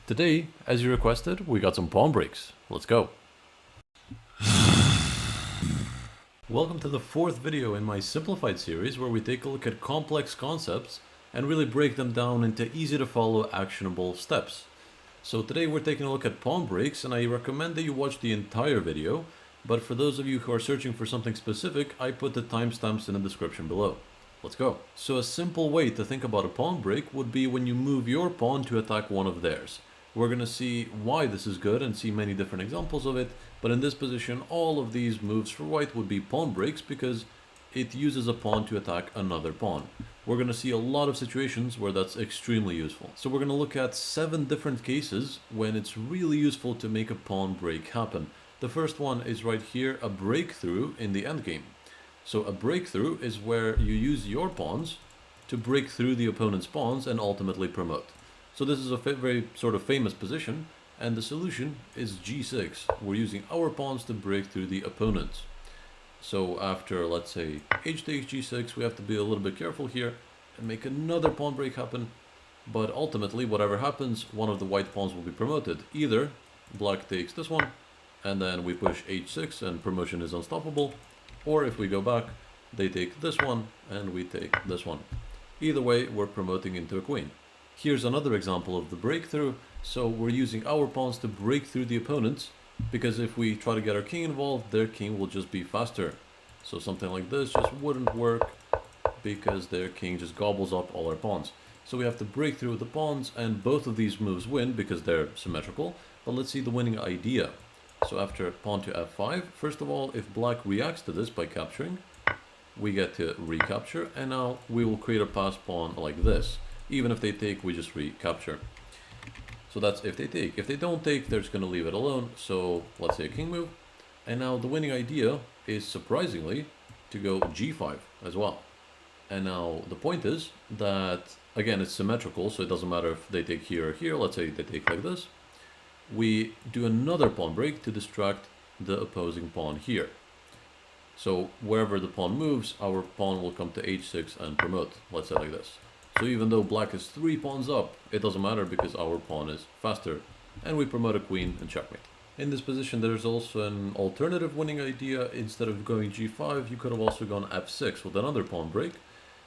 Today, as you requested, we got some pawn breaks. Let's go. Welcome to the fourth video in my simplified series where we take a look at complex concepts and really break them down into easy to follow actionable steps. So today we're taking a look at pawn breaks, and I recommend that you watch the entire video, but for those of you who are searching for something specific, I put the timestamps in the description below. Let's go. So a simple way to think about a pawn break would be when you move your pawn to attack one of theirs. We're going to see why this is good and see many different examples of it, but in this position all of these moves for white would be pawn breaks because it uses a pawn to attack another pawn. We're going to see a lot of situations where that's extremely useful. So we're going to look at 7 different cases when it's really useful to make a pawn break happen. The first one is right here, a breakthrough in the endgame. So a breakthrough is where you use your pawns to break through the opponent's pawns and ultimately promote. So this is a very sort of famous position, and the solution is g6. We're using our pawns to break through the opponent's. So after, let's say, h takes g6, we have to be a little bit careful here and make another pawn break happen. But ultimately, whatever happens, one of the white pawns will be promoted. Either black takes this one, and then we push h6 and promotion is unstoppable. Or if we go back, they take this one and we take this one. Either way, we're promoting into a queen. Here's another example of the breakthrough. So we're using our pawns to break through the opponents, because if we try to get our king involved, their king will just be faster. So something like this just wouldn't work because their king just gobbles up all our pawns. So we have to break through with the pawns, and both of these moves win because they're symmetrical. But let's see the winning idea. So after pawn to f5, first of all, if black reacts to this by capturing, we get to recapture, and now we will create a passed pawn like this. Even if they take, we just recapture. So that's if they take. If they don't take, they're just going to leave it alone. So let's say a king move. And now the winning idea is, surprisingly, to go g5 as well. And now the point is that, again, it's symmetrical, so it doesn't matter if they take here or here. Let's say they take like this. We do another pawn break to distract the opposing pawn here. So wherever the pawn moves, our pawn will come to h6 and promote. Let's say like this. So even though black is 3 pawns up, it doesn't matter because our pawn is faster, and we promote a queen and checkmate. In this position, there's also an alternative winning idea. Instead of going g5, you could have also gone f6 with another pawn break.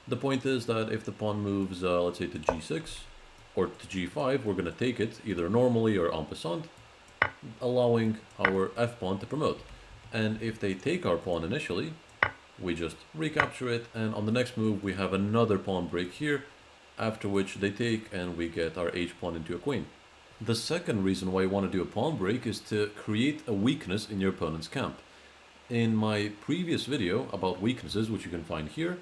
The point is that if the pawn moves, let's say to g6 or to g5, we're going to take it either normally or en passant, allowing our f pawn to promote. And if they take our pawn initially, we just recapture it, and on the next move we have another pawn break here, after which they take and we get our h pawn into a queen. The second reason why you want to do a pawn break is to create a weakness in your opponent's camp. In my previous video about weaknesses, which you can find here,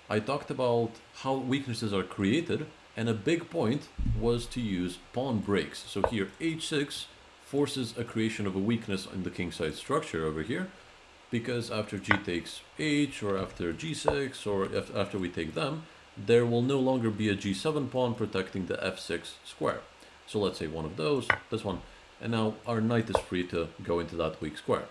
I talked about how weaknesses are created, and a big point was to use pawn breaks. So here h6 forces a creation of a weakness in the kingside structure over here, because after g takes h, or after g6, or after we take them, there will no longer be a g7 pawn protecting the f6 square. So let's say one of those, this one, and now our knight is free to go into that weak square.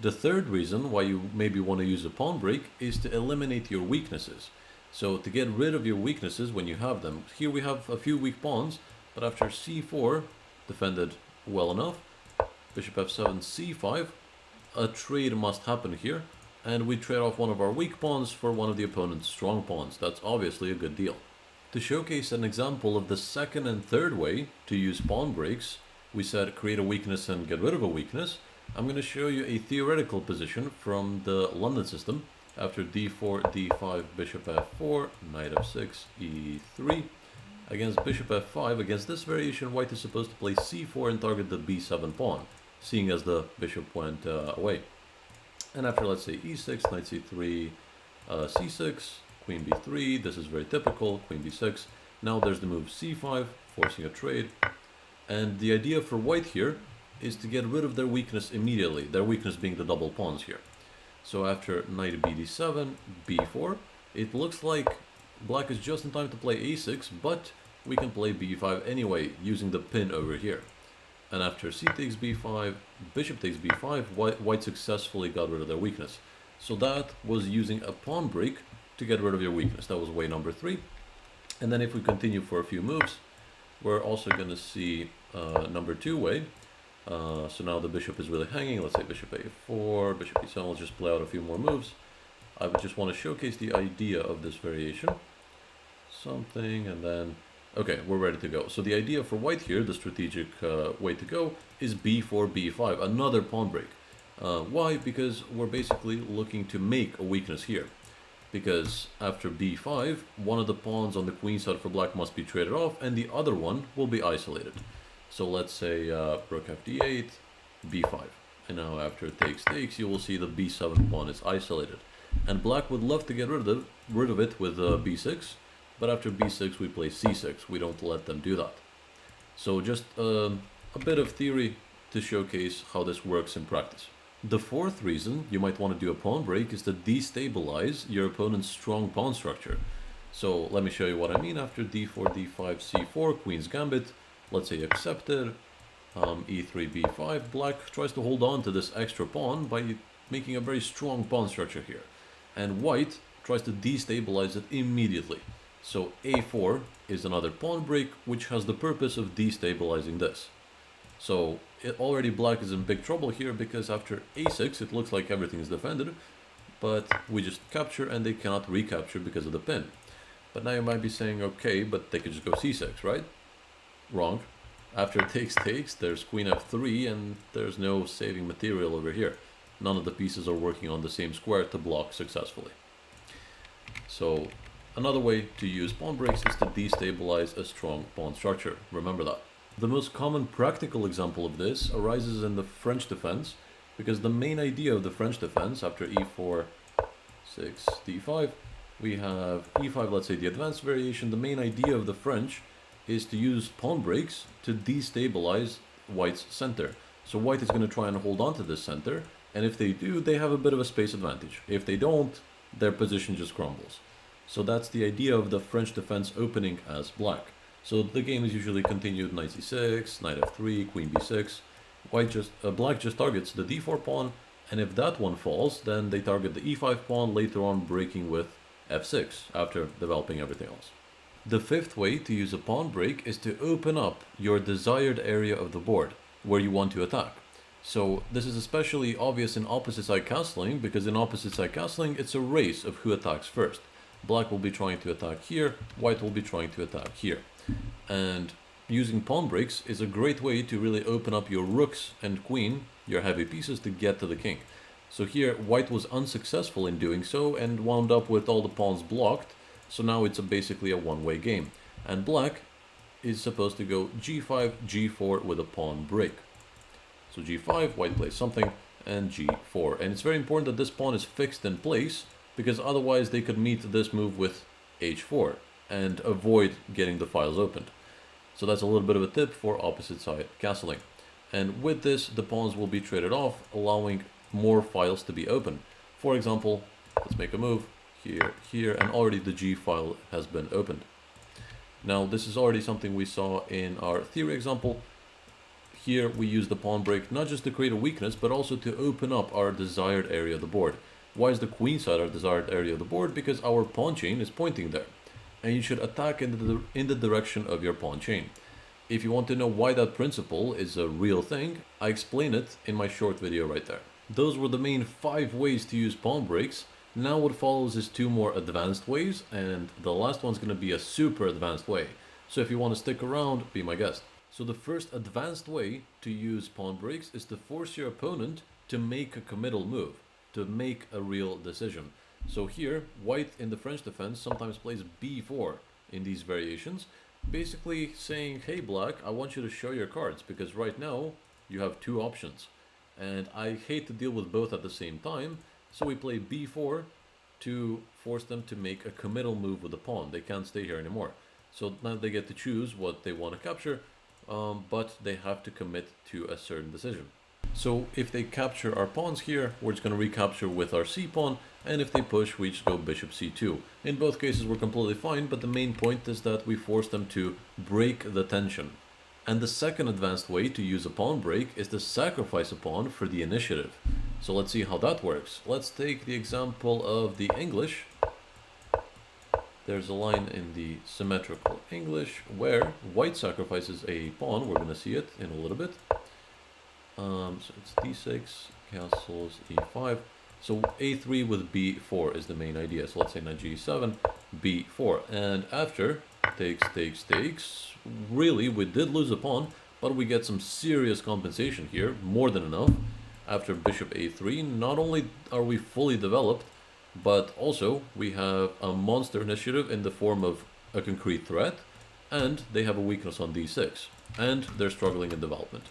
The third reason why you maybe want to use a pawn break is to eliminate your weaknesses. So to get rid of your weaknesses when you have them. Here we have a few weak pawns, but after c4, defended well enough, bishop f7, c5, a trade must happen here, and we trade off one of our weak pawns for one of the opponent's strong pawns. That's obviously a good deal. To showcase an example of the second and third way to use pawn breaks, we said create a weakness and get rid of a weakness. I'm going to show you a theoretical position from the London system. After d4, d5, bishop f4, knight f6, e3. Against bishop f5, against this variation, white is supposed to play c4 and target the b7 pawn, seeing as the bishop went away. And after, let's say, e6, knight c3, c6, queen b3, this is very typical, queen b6. Now there's the move c5, forcing a trade. And the idea for white here is to get rid of their weakness immediately, their weakness being the double pawns here. So after knight bd7, b4, it looks like black is just in time to play a6, but we can play b5 anyway, using the pin over here. And after c takes b5, bishop takes b5, white successfully got rid of their weakness. So that was using a pawn break to get rid of your weakness. That was way number 3. And then if we continue for a few moves, we're also going to see number 2 way. So now the bishop is really hanging. Let's say bishop a4, bishop e7. Let's just play out a few more moves. I would just want to showcase the idea of this variation. Something, and then... Okay, we're ready to go. So the idea for white here, the strategic way to go, is b4, b5, another pawn break. Why? Because we're basically looking to make a weakness here. Because after b5, one of the pawns on the queen side for black must be traded off, and the other one will be isolated. So let's say rook fd8, b5. And now after takes, you will see the b7 pawn is isolated. And black would love to get rid of it with b6, but after b6 we play c6. We don't let them do that. So just a bit of theory to showcase how this works in practice. The fourth reason you might want to do a pawn break is to destabilize your opponent's strong pawn structure. So let me show you what I mean. After d4, d5, c4, queen's gambit, let's say accepted, e3, b5, black tries to hold on to this extra pawn by making a very strong pawn structure here. And white tries to destabilize it immediately. So a4 is another pawn break, which has the purpose of destabilizing this. So already black is in big trouble here, because after a6 it looks like everything is defended, but we just capture and they cannot recapture because of the pin. But now you might be saying, okay, but they could just go c6, right? Wrong. After takes, there's queen f3 and there's no saving material over here. None of the pieces are working on the same square to block successfully. So another way to use pawn breaks is to destabilize a strong pawn structure. Remember that. The most common practical example of this arises in the French defense, because the main idea of the French defense, after e4, 6, d5, we have e5, let's say the advanced variation. The main idea of the French is to use pawn breaks to destabilize white's center. So white is going to try and hold on to this center, and if they do, they have a bit of a space advantage. If they don't, their position just crumbles. So that's the idea of the French defense opening as black. So the game is usually continued knight c6, knight f3, queen b6. Black just targets the d4 pawn, and if that one falls, then they target the e5 pawn, later on breaking with f6 after developing everything else. The fifth way to use a pawn break is to open up your desired area of the board where you want to attack. So this is especially obvious in opposite side castling, because in opposite side castling it's a race of who attacks first. Black will be trying to attack here, white will be trying to attack here. And using pawn breaks is a great way to really open up your rooks and queen, your heavy pieces, to get to the king. So here white was unsuccessful in doing so and wound up with all the pawns blocked. So now it's basically a one-way game. And black is supposed to go g5, g4 with a pawn break. So g5, white plays something, and g4. And it's very important that this pawn is fixed in place, because otherwise they could meet this move with h4 and avoid getting the files opened. So that's a little bit of a tip for opposite side castling. And with this, the pawns will be traded off, allowing more files to be open. For example, let's make a move here, here, and already the g file has been opened. Now this is already something we saw in our theory example. Here we use the pawn break not just to create a weakness, but also to open up our desired area of the board. Why is the queen side our desired area of the board? Because our pawn chain is pointing there, and you should attack in the direction of your pawn chain. If you want to know why that principle is a real thing, I explain it in my short video right there. Those were the main 5 ways to use pawn breaks. Now what follows is 2 more advanced ways, and the last one's going to be a super advanced way. So if you want to stick around, be my guest. So the first advanced way to use pawn breaks is to force your opponent to make a committal move, to make a real decision. So here, white in the French defense sometimes plays b4 in these variations, basically saying, hey black, I want you to show your cards, because right now you have 2 options. And I hate to deal with both at the same time, so we play b4 to force them to make a committal move with the pawn. They can't stay here anymore. So now they get to choose what they want to capture, but they have to commit to a certain decision. So if they capture our pawns here, we're just going to recapture with our c pawn, and if they push, we just go bishop c2. In both cases we're completely fine, but the main point is that we force them to break the tension. And the second advanced way to use a pawn break is to sacrifice a pawn for the initiative. So let's see how that works. Let's take the example of the English. there's a line in the symmetrical English where white sacrifices a pawn. We're going to see it in a little bit. So it's d6, castles e5. So a3 with b4 is the main idea. So let's say knight g7, b4. And after takes, really we did lose a pawn, but we get some serious compensation here, more than enough. After bishop a3, not only are we fully developed, but also we have a monster initiative in the form of a concrete threat, and they have a weakness on d6, and they're struggling in development.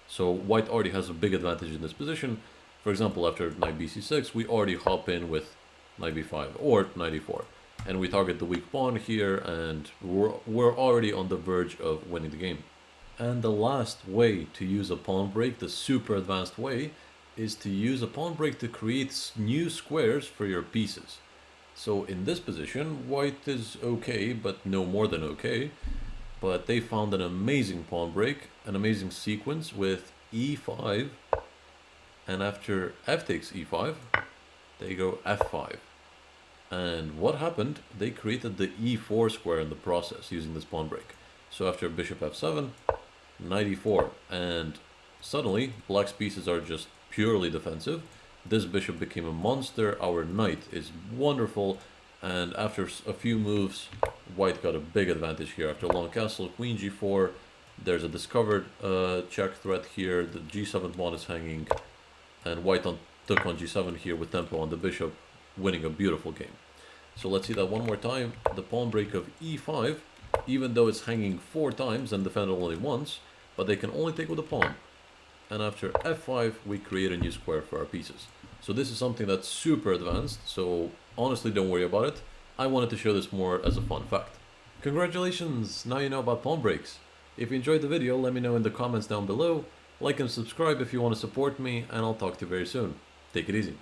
So white already has a big advantage in this position. For example, after knight bc6, we already hop in with knight b5 or knight e4, and we target the weak pawn here, and we're already on the verge of winning the game. And the last way to use a pawn break, the super advanced way, is to use a pawn break to create new squares for your pieces. So in this position, white is okay, but no more than okay. But they found an amazing pawn break, an amazing sequence with e5, and after f takes e5, they go f5. And what happened? They created the e4 square in the process using this pawn break. So after bishop f7, knight e4, and suddenly black's pieces are just purely defensive. This bishop became a monster, our knight is wonderful, and after a few moves, white got a big advantage here. After long castle, queen g4, there's a discovered check threat here, the g7 pawn is hanging, and white took on g7 here with tempo on the bishop, winning a beautiful game. So let's see that one more time. The pawn break of e5, even though it's hanging 4 times and defended only once, but they can only take with a pawn. And after f5, we create a new square for our pieces. So this is something that's super advanced, so honestly don't worry about it. I wanted to show this more as a fun fact. Congratulations! Now you know about pawn breaks. If you enjoyed the video, let me know in the comments down below. Like and subscribe if you want to support me, and I'll talk to you very soon. Take it easy.